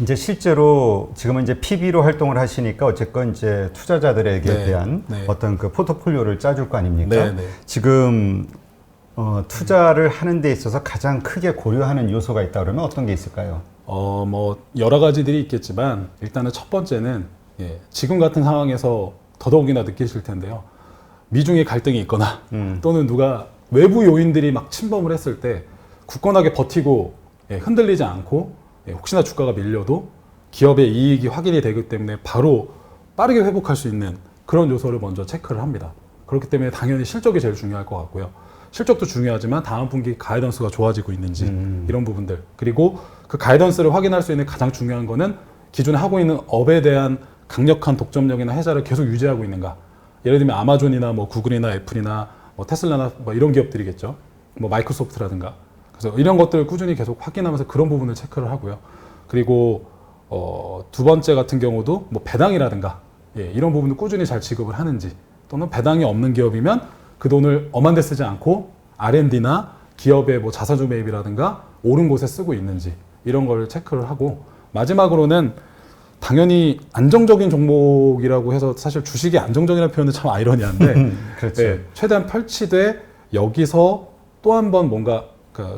이제 실제로 지금은 이제 PB로 활동을 하시니까 어쨌건 이제 투자자들에게 네, 대한 네. 어떤 그 포트폴리오를 짜줄 거 아닙니까? 네, 네. 지금 투자를 하는 데 있어서 가장 크게 고려하는 요소가 있다 그러면 어떤 게 있을까요? 뭐 여러 가지들이 있겠지만 일단은 첫 번째는 지금 같은 상황에서 더더욱이나 느끼실 텐데요. 미중의 갈등이 있거나 또는 누가 외부 요인들이 막 침범을 했을 때 굳건하게 버티고 흔들리지 않고 혹시나 주가가 밀려도 기업의 이익이 확인이 되기 때문에 바로 빠르게 회복할 수 있는 그런 요소를 먼저 체크를 합니다. 그렇기 때문에 당연히 실적이 제일 중요할 것 같고요. 실적도 중요하지만 다음 분기 가이던스가 좋아지고 있는지 이런 부분들, 그리고 그 가이던스를 확인할 수 있는 가장 중요한 거는 기존에 하고 있는 업에 대한 강력한 독점력이나 해자를 계속 유지하고 있는가. 예를 들면 아마존이나 뭐 구글이나 애플이나 뭐 테슬라나 뭐 이런 기업들이겠죠. 뭐 마이크로소프트라든가. 그래서 이런 것들을 꾸준히 계속 확인하면서 그런 부분을 체크를 하고요. 그리고 두 번째 같은 경우도 뭐 배당이라든가 이런 부분을 꾸준히 잘 지급을 하는지, 또는 배당이 없는 기업이면 그 돈을 엄한 데 쓰지 않고 R&D나 기업의 뭐 자사주 매입이라든가 옳은 곳에 쓰고 있는지 이런 걸 체크를 하고, 마지막으로는 당연히 안정적인 종목이라고 해서 사실 주식이 안정적이라는 표현은 참 아이러니한데 그렇죠. 최대한 펼치되 여기서 또 한 번 뭔가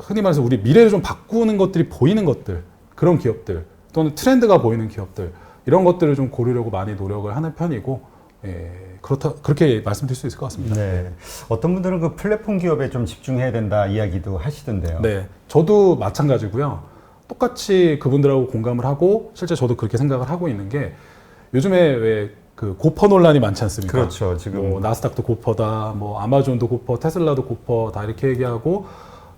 흔히 말해서 우리 미래를 좀 바꾸는 것들이 보이는 것들, 그런 기업들 또는 트렌드가 보이는 기업들, 이런 것들을 좀 고르려고 많이 노력을 하는 편이고, 그렇게 말씀드릴 수 있을 것 같습니다. 네. 어떤 분들은 그 플랫폼 기업에 좀 집중해야 된다 이야기도 하시던데요. 네, 저도 마찬가지고요. 똑같이 그분들하고 공감을 하고 실제 저도 그렇게 생각을 하고 있는 게, 요즘에 왜 그 고퍼 논란이 많지 않습니까? 그렇죠. 지금 뭐 나스닥도 고퍼다, 뭐 아마존도 고퍼, 테슬라도 고퍼 다 이렇게 얘기하고,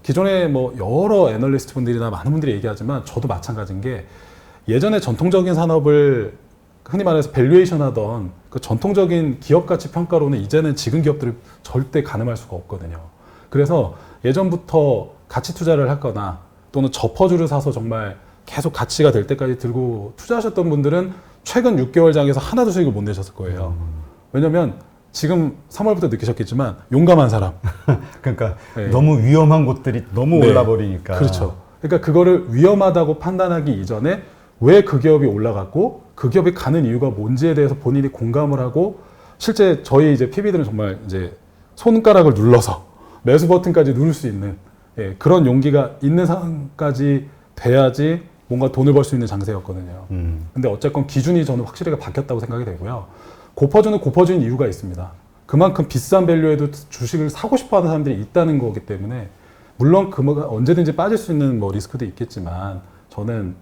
기존에 뭐 여러 애널리스트 분들이나 많은 분들이 얘기하지만 저도 마찬가지인 게, 예전에 전통적인 산업을 흔히 말해서 밸류에이션 하던 그 전통적인 기업 가치 평가로는 이제는 지금 기업들을 절대 가늠할 수가 없거든요. 그래서 예전부터 가치 투자를 했거나 또는 저퍼주를 사서 정말 계속 가치가 될 때까지 들고 투자하셨던 분들은 최근 6개월 장에서 하나도 수익을 못 내셨을 거예요. 왜냐면 지금 3월부터 느끼셨겠지만 용감한 사람. 그러니까 너무 위험한 곳들이 너무 올라버리니까. 그렇죠. 그러니까 그거를 위험하다고 판단하기 이전에 왜 그 기업이 올라갔고 그 기업이 가는 이유가 뭔지에 대해서 본인이 공감을 하고, 실제 저희 이제 PB들은 정말 이제 손가락을 눌러서 매수 버튼까지 누를 수 있는 그런 용기가 있는 상황까지 돼야지 뭔가 돈을 벌 수 있는 장세였거든요. 근데 어쨌건 기준이 저는 확실하게 바뀌었다고 생각이 되고요. 고퍼주는 고퍼주인 이유가 있습니다. 그만큼 비싼 밸류에도 주식을 사고 싶어 하는 사람들이 있다는 거기 때문에, 물론 그거가 언제든지 빠질 수 있는 뭐 리스크도 있겠지만, 저는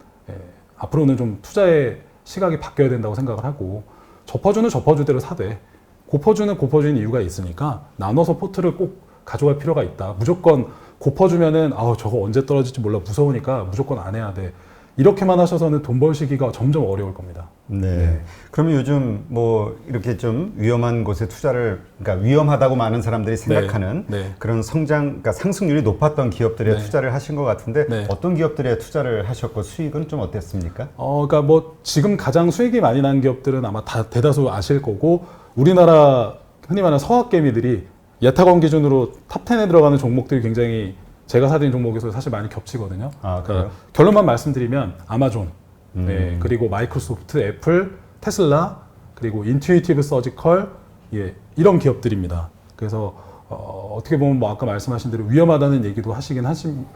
앞으로는 좀 투자의 시각이 바뀌어야 된다고 생각을 하고, 저퍼주는 저퍼주대로 사되 고퍼주는 고퍼주인 이유가 있으니까 나눠서 포트를 꼭 가져갈 필요가 있다. 무조건 고퍼주면은 저거 언제 떨어질지 몰라 무서우니까 무조건 안 해야 돼. 이렇게만 하셔서는 돈 벌시기가 점점 어려울 겁니다. 네. 그러면 요즘 뭐 이렇게 좀 위험한 곳에 투자를, 그러니까 위험하다고 많은 사람들이 생각하는 그런 그러니까 상승률이 높았던 기업들에 투자를 하신 것 같은데 어떤 기업들에 투자를 하셨고 수익은 좀 어땠습니까? 그러니까 뭐 지금 가장 수익이 많이 난 기업들은 아마 다 대다수 아실 거고, 우리나라 흔히 말하는 서학개미들이 예탁원 기준으로 탑10에 들어가는 종목들이 굉장히 제가 사들인 종목에서 사실 많이 겹치거든요. 그래요? 결론만 말씀드리면 아마존, 그리고 마이크로소프트, 애플, 테슬라, 그리고 인투이티브 서지컬, 이런 기업들입니다. 그래서 어떻게 보면 뭐 아까 말씀하신 대로 위험하다는 얘기도 하시긴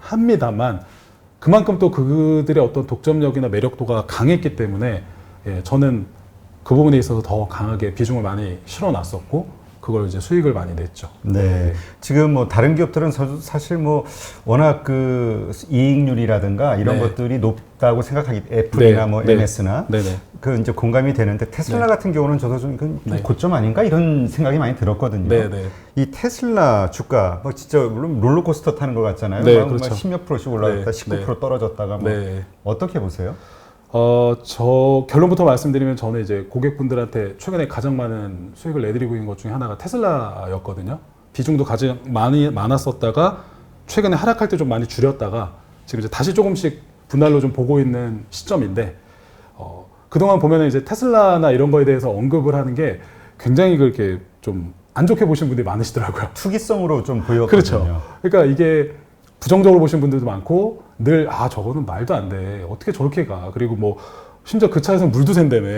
합니다만, 그만큼 또 그들의 어떤 독점력이나 매력도가 강했기 때문에 저는 그 부분에 있어서 더 강하게 비중을 많이 실어놨었고, 그걸 이제 수익을 많이 냈죠. 네. 지금 뭐 다른 기업들은 사실 뭐 워낙 그 이익률이라든가 이런 것들이 높다고 생각하기, 애플이나 뭐 MS나 그 이제 공감이 되는데, 테슬라 같은 경우는 저도 좀 고점 아닌가 이런 생각이 많이 들었거든요. 이 테슬라 주가 뭐 진짜 물론 롤러코스터 타는 것 같잖아요. 그렇죠. 10몇 프로씩 올라갔다 19% 떨어졌다가 뭐 어떻게 보세요? 저 결론부터 말씀드리면, 저는 이제 고객분들한테 최근에 가장 많은 수익을 내드리고 있는 것 중에 하나가 테슬라였거든요. 비중도 가장 많았었다가 최근에 하락할 때 좀 많이 줄였다가 지금 이제 다시 조금씩 분할로 좀 보고 있는 시점인데, 그동안 보면은 이제 테슬라나 이런 거에 대해서 언급을 하는 게 굉장히 그렇게 좀 안 좋게 보시는 분들이 많으시더라고요. 투기성으로 좀 보였거든요. 그렇죠. 그러니까 이게 부정적으로 보시는 분들도 많고 늘 저거는 말도 안 돼. 어떻게 저렇게 가. 그리고 뭐 심지어 그 차에서 물도 샌다며.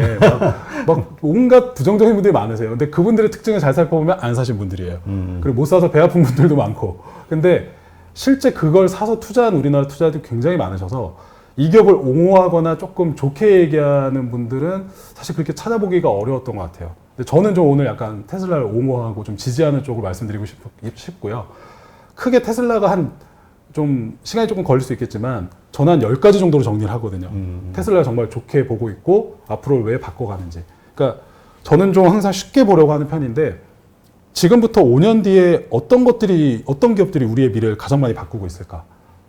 막 온갖 부정적인 분들이 많으세요. 근데 그분들의 특징을 잘 살펴보면 안 사신 분들이에요. 그리고 못 사서 배 아픈 분들도 많고. 근데 실제 그걸 사서 투자한 우리나라 투자자들이 굉장히 많으셔서 이 기업을 옹호하거나 조금 좋게 얘기하는 분들은 사실 그렇게 찾아보기가 어려웠던 것 같아요. 근데 저는 좀 오늘 약간 테슬라를 옹호하고 좀 지지하는 쪽을 말씀드리고 싶고요. 크게 테슬라가 좀 시간이 조금 걸릴 수 있겠지만 저는 한 10가지 정도로 정리를 하거든요. 테슬라를 정말 좋게 보고 있고 앞으로 왜 바꿔가는지. 그러니까 저는 좀 항상 쉽게 보려고 하는 편인데 지금부터 5년 뒤에 어떤 기업들이 우리의 미래를 가장 많이 바꾸고 있을까?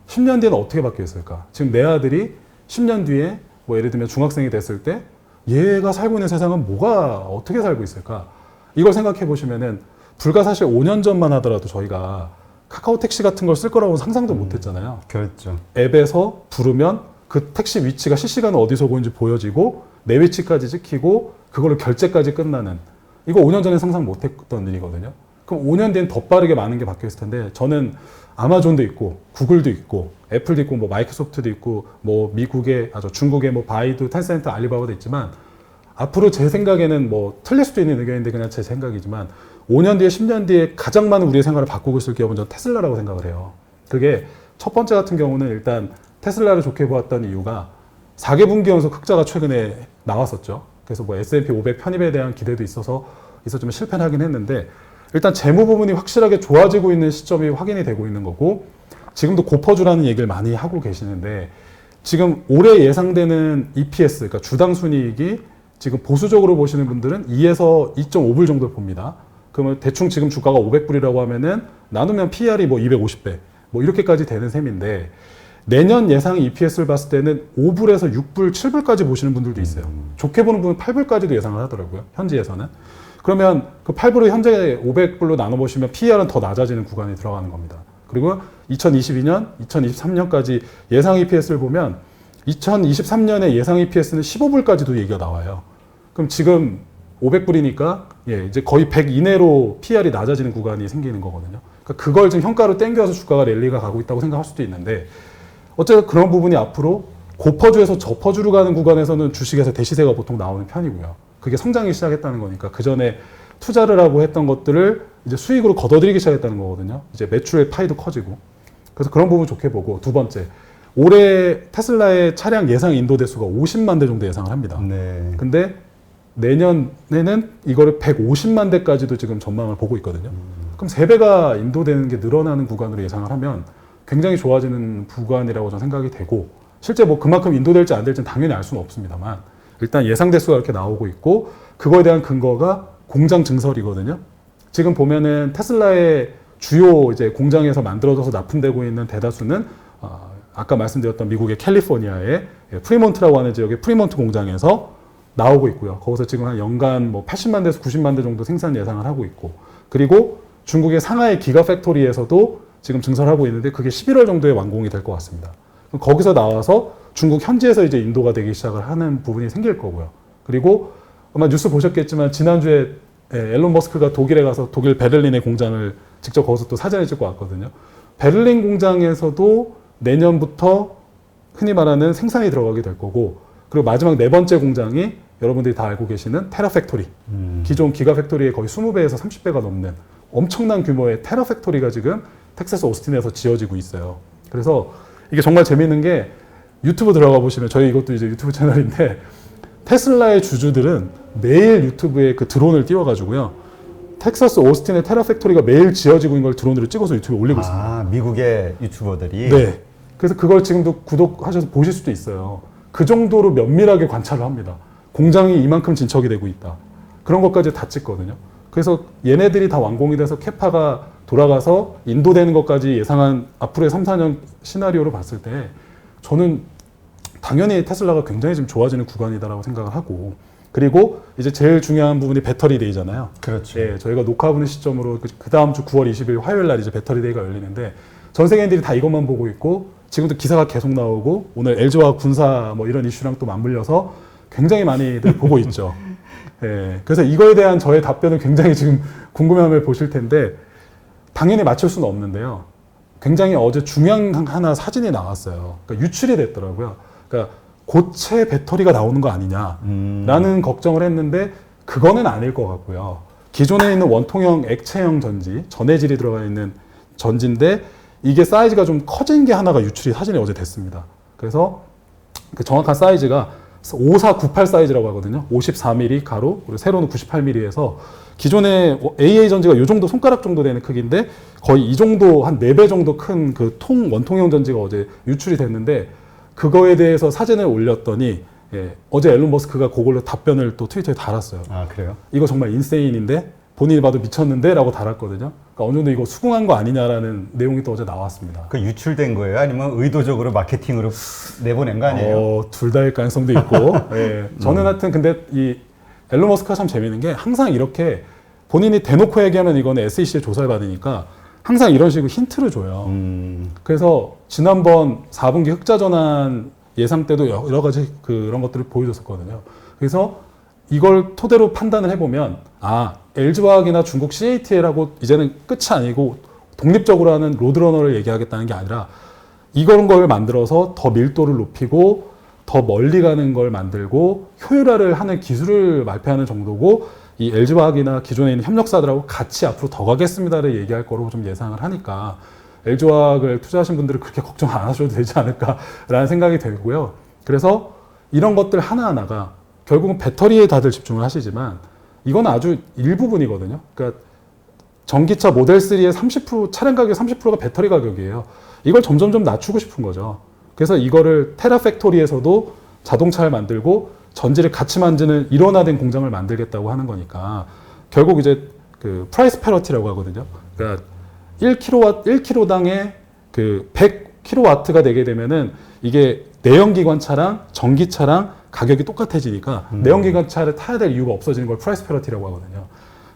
10년 뒤에는 어떻게 바뀌어 있을까? 지금 내 아들이 10년 뒤에 뭐 예를 들면 중학생이 됐을 때 얘가 살고 있는 세상은 어떻게 살고 있을까? 이걸 생각해 보시면은 불과 사실 5년 전만 하더라도 저희가 카카오 택시 같은 걸 쓸 거라고는 상상도 못 했잖아요. 그렇죠. 앱에서 부르면 그 택시 위치가 실시간으로 어디서 보는지 보여지고 내 위치까지 찍히고 그걸로 결제까지 끝나는 이거 5년 전에 상상 못 했던 일이거든요. 그럼 5년 뒤엔 더 빠르게 많은 게 바뀌어 있을 텐데 저는 아마존도 있고 구글도 있고 애플도 있고 뭐 마이크로소프트도 있고 뭐 중국의 뭐 바이두, 텐센트, 알리바바도 있지만 앞으로 제 생각에는 뭐 틀릴 수도 있는 의견인데 그냥 제 생각이지만 5년 뒤에 10년 뒤에 가장 많은 우리의 생활을 바꾸고 있을 기업은 저는 테슬라라고 생각을 해요. 그게 첫 번째 같은 경우는 일단 테슬라를 좋게 보았던 이유가 4개분기 연속 흑자가 최근에 나왔었죠. 그래서 뭐 S&P 500 편입에 대한 기대도 있었지만 실패는 하긴 했는데 일단 재무 부분이 확실하게 좋아지고 있는 시점이 확인이 되고 있는 거고 지금도 고퍼주라는 얘기를 많이 하고 계시는데 지금 올해 예상되는 EPS, 그러니까 주당 순이익이 지금 보수적으로 보시는 분들은 2에서 2.5불 정도 봅니다. 그러면 대충 지금 주가가 500불이라고 하면은 나누면 PR이 뭐 250배 뭐 이렇게까지 되는 셈인데 내년 예상 EPS를 봤을 때는 5불에서 6불, 7불까지 보시는 분들도 있어요. 좋게 보는 분은 8불까지도 예상을 하더라고요. 현지에서는. 그러면 그 8불을 현재 500불로 나눠보시면 PER은 더 낮아지는 구간에 들어가는 겁니다. 그리고 2022년, 2023년까지 예상 EPS를 보면 2023년에 예상 EPS는 15불까지도 얘기가 나와요. 그럼 지금 500불이니까 이제 거의 100 이내로 PER이 낮아지는 구간이 생기는 거거든요. 그러니까 그걸 지금 현가로 땡겨서 주가가 랠리가 가고 있다고 생각할 수도 있는데 어쨌든 그런 부분이 앞으로 고퍼주에서 저퍼주로 가는 구간에서는 주식에서 대시세가 보통 나오는 편이고요. 그게 성장이 시작했다는 거니까 그 전에 투자를 하고 했던 것들을 이제 수익으로 걷어들이기 시작했다는 거거든요. 이제 매출의 파이도 커지고. 그래서 그런 부분 좋게 보고 두 번째. 올해 테슬라의 차량 예상 인도 대수가 50만 대 정도 예상을 합니다. 네. 근데 내년에는 이거를 150만 대까지도 지금 전망을 보고 있거든요. 그럼 3배가 인도되는 게 늘어나는 구간으로 예상을 하면 굉장히 좋아지는 구간이라고 저는 생각이 되고 실제 뭐 그만큼 인도될지 안 될지는 당연히 알 수는 없습니다만 일단 예상 대수가 이렇게 나오고 있고 그거에 대한 근거가 공장 증설이거든요. 지금 보면은 테슬라의 주요 이제 공장에서 만들어져서 납품되고 있는 대다수는 아까 말씀드렸던 미국의 캘리포니아의 프리몬트라고 하는 지역의 프리몬트 공장에서 나오고 있고요. 거기서 지금 한 연간 뭐 80만 대에서 90만 대 정도 생산 예상을 하고 있고 그리고 중국의 상하이 기가 팩토리에서도 지금 증설하고 있는데 그게 11월 정도에 완공이 될 것 같습니다. 그럼 거기서 나와서 중국 현지에서 이제 인도가 되기 시작을 하는 부분이 생길 거고요. 그리고 아마 뉴스 보셨겠지만 지난주에 앨런 머스크가 독일에 가서 독일 베를린의 공장을 직접 거기서 또 사진을 찍고 왔거든요. 베를린 공장에서도 내년부터 흔히 말하는 생산이 들어가게 될 거고 그리고 마지막 네 번째 공장이 여러분들이 다 알고 계시는 테라팩토리. 기존 기가팩토리의 거의 20배에서 30배가 넘는 엄청난 규모의 테라팩토리가 지금 텍사스 오스틴에서 지어지고 있어요. 그래서 이게 정말 재밌는 게 유튜브 들어가 보시면 저희 이것도 이제 유튜브 채널인데 테슬라의 주주들은 매일 유튜브에 그 드론을 띄워가지고요. 텍사스 오스틴의 테라팩토리가 매일 지어지고 있는 걸 드론으로 찍어서 유튜브에 올리고 있습니다. 미국의 유튜버들이? 네. 그래서 그걸 지금도 구독하셔서 보실 수도 있어요. 그 정도로 면밀하게 관찰을 합니다. 공장이 이만큼 진척이 되고 있다. 그런 것까지 다 찍거든요. 그래서 얘네들이 다 완공이 돼서 캐파가 돌아가서 인도되는 것까지 예상한 앞으로의 3, 4년 시나리오를 봤을 때 저는 당연히 테슬라가 굉장히 지금 좋아지는 구간이다라고 생각을 하고 그리고 이제 제일 중요한 부분이 배터리 데이잖아요. 그렇죠. 예, 저희가 녹화하는 시점으로 그 다음 주 9월 20일 화요일 날 이제 배터리 데이가 열리는데 전 세계인들이 다 이것만 보고 있고 지금도 기사가 계속 나오고 오늘 LG와 군사 뭐 이런 이슈랑 또 맞물려서 굉장히 많이들 보고 있죠. 예, 그래서 이거에 대한 저의 답변은 굉장히 지금 궁금해함을 보실 텐데 당연히 맞출 수는 없는데요. 굉장히 어제 중요한 하나 사진이 나왔어요. 그러니까 유출이 됐더라고요. 그러니까 고체 배터리가 나오는 거 아니냐라는 걱정을 했는데 그거는 아닐 것 같고요. 기존에 있는 원통형 액체형 전지, 전해질이 들어가 있는 전지인데 이게 사이즈가 좀 커진 게 하나가 유출이 사진에 어제 됐습니다. 그래서 그 정확한 사이즈가 5498 사이즈라고 하거든요. 54mm 가로, 그리고 세로는 98mm에서 기존의 AA 전지가 이 정도 손가락 정도 되는 크기인데 거의 이 정도 한 4배 정도 큰 그 원통형 전지가 어제 유출이 됐는데 그거에 대해서 사진을 올렸더니 어제 앨런 머스크가 그걸로 답변을 또 트위터에 달았어요. 아, 그래요? 이거 정말 인세인인데 본인이 봐도 미쳤는데 라고 달았거든요. 그러니까 어느 정도 이거 수긍한 거 아니냐라는 내용이 또 어제 나왔습니다. 그 유출된 거예요? 아니면 의도적으로 마케팅으로 내보낸 거 아니에요? 둘 다일 가능성도 있고. 저는 하여튼 근데 이 앨런 머스크가 참 재밌는 게 항상 이렇게 본인이 대놓고 얘기하면 이거는 SEC의 조사를 받으니까 항상 이런 식으로 힌트를 줘요. 그래서 지난번 4분기 흑자 전환 예상 때도 여러 가지 그런 것들을 보여줬었거든요. 그래서 이걸 토대로 판단을 해보면 LG화학이나 중국 CATL하고 이제는 끝이 아니고 독립적으로 하는 로드러너를 얘기하겠다는 게 아니라 이런 걸 만들어서 더 밀도를 높이고 더 멀리 가는 걸 만들고 효율화를 하는 기술을 말피하는 정도고 이 LG화학이나 기존에 있는 협력사들하고 같이 앞으로 더 가겠습니다를 얘기할 거로 좀 예상을 하니까 LG화학을 투자하신 분들은 그렇게 걱정 안 하셔도 되지 않을까라는 생각이 들고요. 그래서 이런 것들 하나하나가 결국은 배터리에 다들 집중을 하시지만 이건 아주 일부분이거든요. 그러니까 전기차 모델 3의 30% 차량 가격 30%가 배터리 가격이에요. 이걸 점점 좀 낮추고 싶은 거죠. 그래서 이거를 테라팩토리에서도 자동차를 만들고 전지를 같이 만드는 일원화된 공장을 만들겠다고 하는 거니까 결국 이제 그 프라이스 패러티라고 하거든요. 그러니까 1kW당에 그 100kW가 되게 되면은 이게 내연기관차랑 전기차랑 가격이 똑같아지니까 내연기관차를 타야 될 이유가 없어지는 걸 프라이스 패러티라고 하거든요.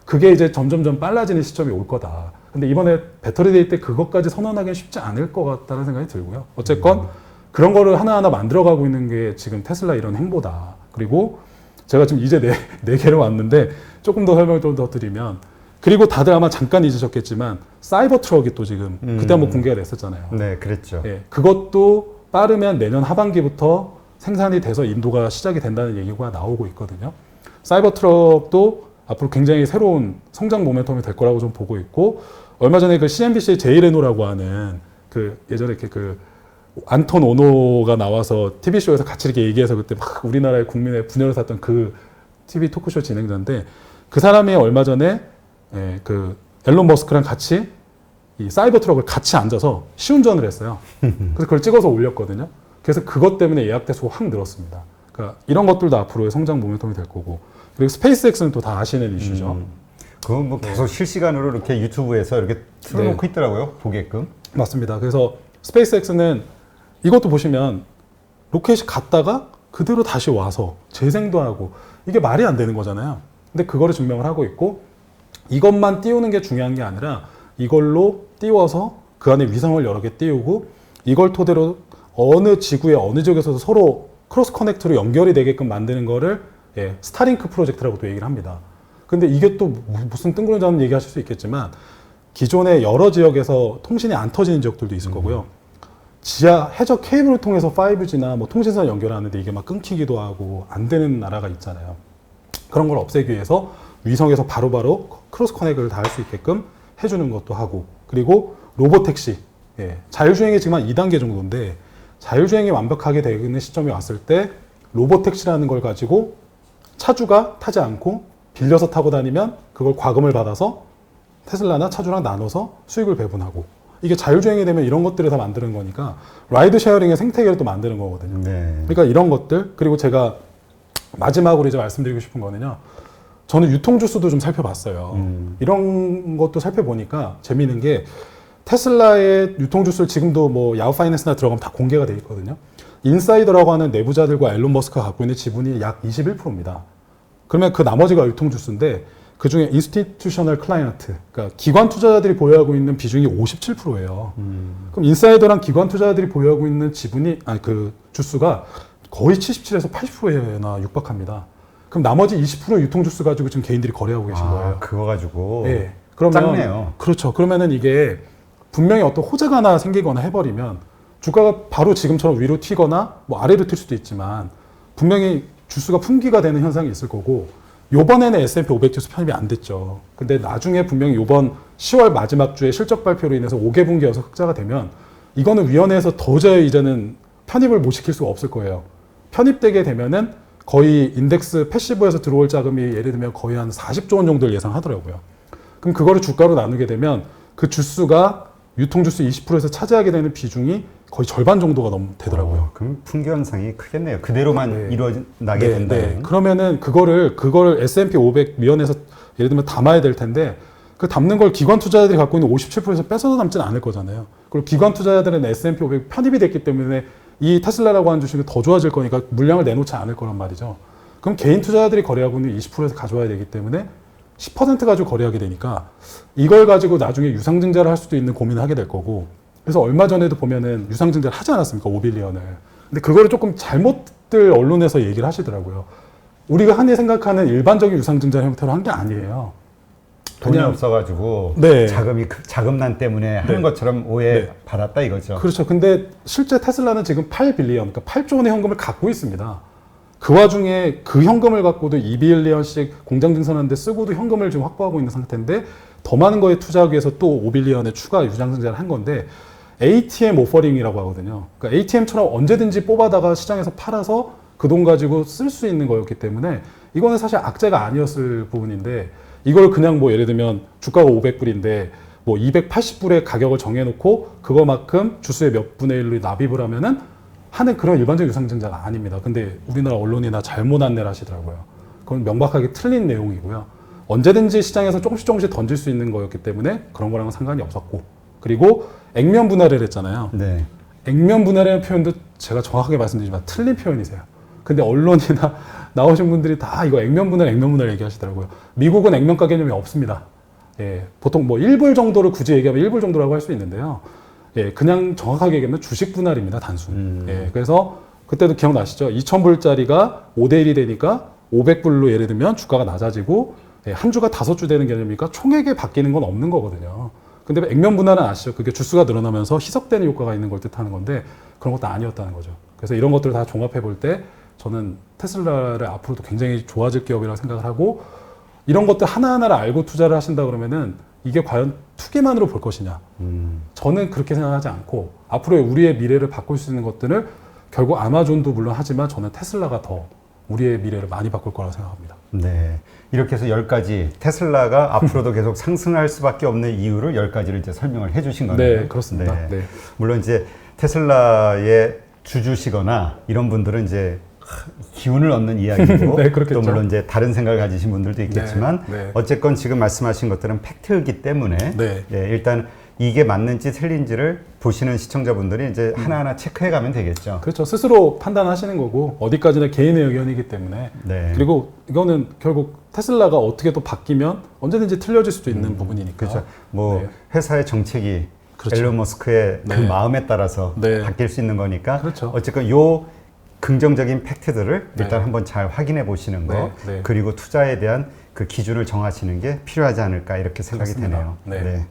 그게 이제 점점점 빨라지는 시점이 올 거다. 근데 이번에 배터리 데이 때 그것까지 선언하기는 쉽지 않을 것 같다는 생각이 들고요. 어쨌건 그런 거를 하나하나 만들어가고 있는 게 지금 테슬라 이런 행보다. 그리고 제가 지금 이제 네 개를 왔는데 조금 더 설명을 좀 더 드리면 그리고 다들 아마 잠깐 잊으셨겠지만 사이버 트럭이 또 지금 그때 한번 공개가 됐었잖아요. 네, 그랬죠. 그것도 빠르면 내년 하반기부터 생산이 돼서 인도가 시작이 된다는 얘기가 나오고 있거든요. 사이버 트럭도 앞으로 굉장히 새로운 성장 모멘텀이 될 거라고 좀 보고 있고 얼마 전에 그 CNBC의 제이 레노라고 하는 그 예전에 이렇게 그 안톤 오노가 나와서 TV쇼에서 같이 이렇게 얘기해서 그때 막 우리나라의 국민의 분열을 샀던 그 TV 토크쇼 진행자인데 그 사람이 얼마 전에 그 앨런 머스크랑 같이 이 사이버 트럭을 같이 앉아서 시운전을 했어요. 그래서 그걸 찍어서 올렸거든요. 그래서 그것 때문에 예약 대수가 확 늘었습니다. 그러니까 이런 것들도 앞으로의 성장 모멘텀이 될 거고 그리고 스페이스X는 또 다 아시는 이슈죠. 그건 뭐 계속 실시간으로 이렇게 유튜브에서 이렇게 틀어놓고 있더라고요. 보게끔. 맞습니다. 그래서 스페이스X는 이것도 보시면 로켓이 갔다가 그대로 다시 와서 재생도 하고 이게 말이 안 되는 거잖아요. 근데 그거를 증명을 하고 있고 이것만 띄우는 게 중요한 게 아니라 이걸로 띄워서 그 안에 위성을 여러 개 띄우고 이걸 토대로 어느 지구의 어느 지역에서도 서로 크로스 커넥트로 연결이 되게끔 만드는 거를 스타링크 프로젝트라고도 얘기를 합니다. 근데 이게 또 무슨 뜬구름잡는 얘기 하실 수 있겠지만 기존의 여러 지역에서 통신이 안 터지는 지역들도 있을 거고요. 지하 해저 케이블을 통해서 5G나 뭐 통신선 연결하는데 이게 막 끊기기도 하고 안 되는 나라가 있잖아요. 그런 걸 없애기 위해서 위성에서 바로바로 크로스 커넥을 다 할 수 있게끔 해주는 것도 하고 그리고 로보택시 자율주행이 지금 한 2단계 정도인데 자율주행이 완벽하게 되는 시점이 왔을 때 로보택시라는 걸 가지고 차주가 타지 않고 빌려서 타고 다니면 그걸 과금을 받아서 테슬라나 차주랑 나눠서 수익을 배분하고 이게 자율주행이 되면 이런 것들을 다 만드는 거니까 라이드 쉐어링의 생태계를 또 만드는 거거든요. 네. 그러니까 이런 것들 그리고 제가 마지막으로 이제 말씀드리고 싶은 거는요. 저는 유통주수도 좀 살펴봤어요. 이런 것도 살펴보니까 재미있는 게 테슬라의 유통주수를 지금도 뭐 야후 파이낸스나 들어가면 다 공개가 돼 있거든요. 인사이더라고 하는 내부자들과 앨런 머스크가 갖고 있는 지분이 약 21%입니다. 그러면 그 나머지가 유통주수인데 그 중에 인스티튜셔널 클라이언트, 그러니까 기관 투자자들이 보유하고 있는 비중이 57%예요. 그럼 인사이더랑 기관 투자자들이 보유하고 있는 그 주수가 거의 77에서 80%에나 육박합니다. 그럼 나머지 20% 유통주수 가지고 지금 개인들이 거래하고 계신 거예요. 그거 가지고. 네. 그러면 작네요. 그렇죠. 그러면은 이게 분명히 어떤 호재가 하나 생기거나 해버리면 주가가 바로 지금처럼 위로 튀거나 뭐 아래로 튈 수도 있지만 분명히 주수가 풍기가 되는 현상이 있을 거고 요번에는 S&P 500 지수 편입이 안 됐죠. 근데 나중에 분명히 요번 10월 마지막 주에 실적 발표로 인해서 5개 분기여서 흑자가 되면 이거는 위원회에서 도저히 이제는 편입을 못 시킬 수가 없을 거예요. 편입되게 되면은 거의 인덱스 패시브에서 들어올 자금이 예를 들면 거의 한 40조 원 정도를 예상하더라고요. 그럼 그거를 주가로 나누게 되면 그 주수가 유통주수 20%에서 차지하게 되는 비중이 거의 절반 정도가 되더라고요. 그럼 풍기현상이 크겠네요. 그대로만 네. 일어나게 된다면. 네. 그러면은 그거를 S&P 500 위원회에서 예를 들면 담아야 될 텐데 그 담는 걸 기관 투자자들이 갖고 있는 57%에서 뺏어서 담지는 않을 거잖아요. 그리고 기관 투자자들은 S&P 500 편입이 됐기 때문에 이 테슬라라고 하는 주식이 더 좋아질 거니까 물량을 내놓지 않을 거란 말이죠. 그럼 개인 투자자들이 거래하고 있는 20%에서 가져와야 되기 때문에 10% 가지고 거래하게 되니까 이걸 가지고 나중에 유상증자를 할 수도 있는 고민을 하게 될 거고 그래서 얼마 전에도 보면은 유상증자를 하지 않았습니까? 5빌리언을. 근데 그거를 조금 잘못들 언론에서 얘기를 하시더라고요. 우리가 흔히 생각하는 일반적인 유상증자 형태로 한 게 아니에요. 돈이 그냥 없어가지고 네. 자금난 때문에 하는 것처럼 오해 네. 받았다 이거죠. 그렇죠. 근데 실제 테슬라는 지금 8빌리언, 그러니까 8조 원의 현금을 갖고 있습니다. 그 와중에 그 현금을 갖고도 2빌리언씩 공장 증설하는데 쓰고도 현금을 지금 확보하고 있는 상태인데 더 많은 거에 투자하기 위해서 또 5빌리언의 추가 유상증자를 한 건데 ATM 오퍼링이라고 하거든요. 그러니까 ATM처럼 언제든지 뽑아다가 시장에서 팔아서 그 돈 가지고 쓸 수 있는 거였기 때문에 이거는 사실 악재가 아니었을 부분인데 이걸 그냥 뭐 예를 들면 주가가 500불인데 뭐 280불의 가격을 정해놓고 그거만큼 주수의 몇 분의 1로 납입을 하면은 하는 그런 일반적 유상증자가 아닙니다. 근데 우리나라 언론이나 잘못 안내를 하시더라고요. 그건 명백하게 틀린 내용이고요. 언제든지 시장에서 조금씩 던질 수 있는 거였기 때문에 그런 거랑은 상관이 없었고 그리고 액면 분할을 했잖아요. 네. 액면 분할이라는 표현도 제가 정확하게 말씀드리지만 틀린 표현이세요. 근데 언론이나 나오신 분들이 다 이거 액면 분할 얘기하시더라고요. 미국은 액면가 개념이 없습니다. 예, 보통 뭐 1불 정도를 굳이 얘기하면 1불 정도라고 할 수 있는데요. 예, 그냥 정확하게 얘기하면 주식 분할입니다, 단순. 예, 그래서 그때도 기억나시죠? 2,000불짜리가 5대1이 되니까 500불로 예를 들면 주가가 낮아지고 예, 한 주가 5주 되는 개념이니까 총액에 바뀌는 건 없는 거거든요. 근데 액면 분할은 아시죠? 그게 주수가 늘어나면서 희석되는 효과가 있는 걸 뜻하는 건데 그런 것도 아니었다는 거죠. 그래서 이런 것들을 다 종합해 볼 때 저는 테슬라를 앞으로도 굉장히 좋아질 기업이라고 생각을 하고 이런 것들 하나하나를 알고 투자를 하신다 그러면은 이게 과연 투기만으로 볼 것이냐. 저는 그렇게 생각하지 않고 앞으로의 우리의 미래를 바꿀 수 있는 것들을 결국 아마존도 물론 하지만 저는 테슬라가 더 우리의 미래를 많이 바꿀 거라고 생각합니다. 네. 이렇게 해서 10가지 테슬라가 앞으로도 계속 상승할 수밖에 없는 이유를 10가지를 이제 설명을 해 주신 거네요. 네, 그렇습니다. 네. 네. 물론 이제 테슬라의 주주시거나 이런 분들은 이제 기운을 얻는 이야기고 네, 그렇겠죠. 또 물론 이제 다른 생각을 가지신 분들도 있겠지만 네, 네. 어쨌건 지금 말씀하신 것들은 팩트이기 때문에 네. 예, 일단 이게 맞는지 틀린지를 보시는 시청자분들이 이제 하나하나 체크해 가면 되겠죠. 그렇죠. 스스로 판단하시는 거고 어디까지나 개인의 의견이기 때문에 네. 그리고 이거는 결국 테슬라가 어떻게 또 바뀌면 언제든지 틀려질 수도 있는 부분이니까. 그렇죠. 뭐 네. 회사의 정책이 그렇죠. 앨런 머스크의 그 네. 마음에 따라서 네. 바뀔 수 있는 거니까 그렇죠. 어쨌건 요 긍정적인 팩트들을 네. 일단 한번 잘 확인해 보시는 거 네. 네. 그리고 투자에 대한 그 기준을 정하시는 게 필요하지 않을까 이렇게 생각이 그렇습니다. 되네요. 네. 네.